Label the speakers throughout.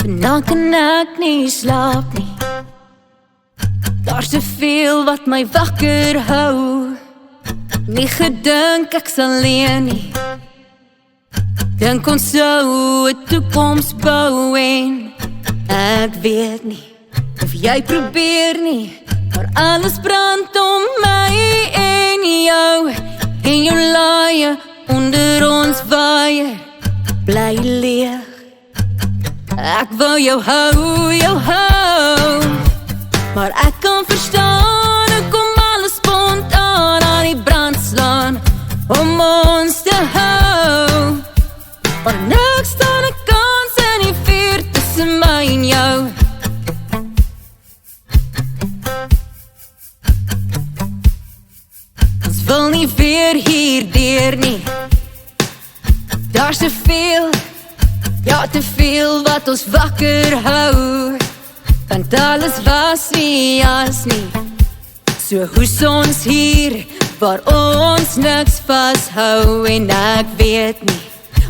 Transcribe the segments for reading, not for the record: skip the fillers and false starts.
Speaker 1: Vanavond kan ek nie slaap nie. Daar's te veel wat my wakker hou. Nie gedink ek sal leen nie. Dink ons sou 'n toekoms bou en ek weet nie of jy probeer nie, maar alles brand om my en jou. En jou laaie onder ons waier bly leeg. Ek wou jou hou, maar ek kan verstaan, ek kom alles spontaan aan die brand slaan om ons te hou. Maar niks staan 'n kans in die vuur tussen my en jou. Ons wil nie weer hier deur nie. Daar's te veel, ja te veel wat ons wakker hou. Want alles was nie as nie. So hoes ons hier waar ons niks vashou. En ek weet nie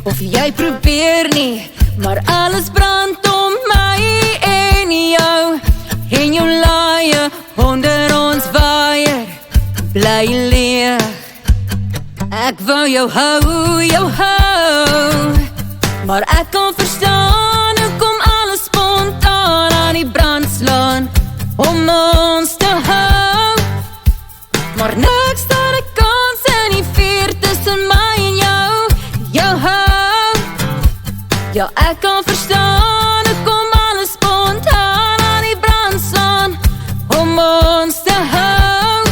Speaker 1: of jy probeer nie, maar alles brand om my en jou. En jou laaie onder ons waier bly leeg. Ek wou jou hou, maar ek kan verstaan, hoe kom alles spontaan aan die brand slaan om ons te hou. Maar niks staan 'n kans in die vuur tussen my en jou. Jou hou, ja ek kan verstaan, hoe kom alles spontaan aan die brand slaan om ons te hou.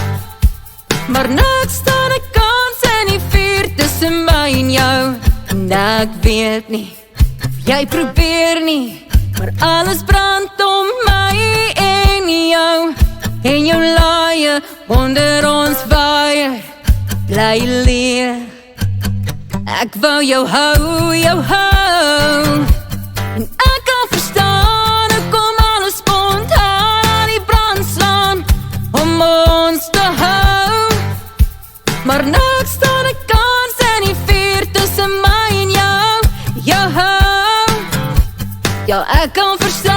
Speaker 1: Maar niks staan 'n kans in die vuur tussen my en jou. En ek weet nie of jy probeer nie, maar alles brand om my en jou. En jou laaie onder ons waier bly leeg. Ek wou jou hou, en ek kan verstaan, hoe kom alles spontaan aan die brand slaan om ons te hou. Maar niks staan 'n kans in die vuur tussen my en jou. Jou hou, ja ek kan verstaan.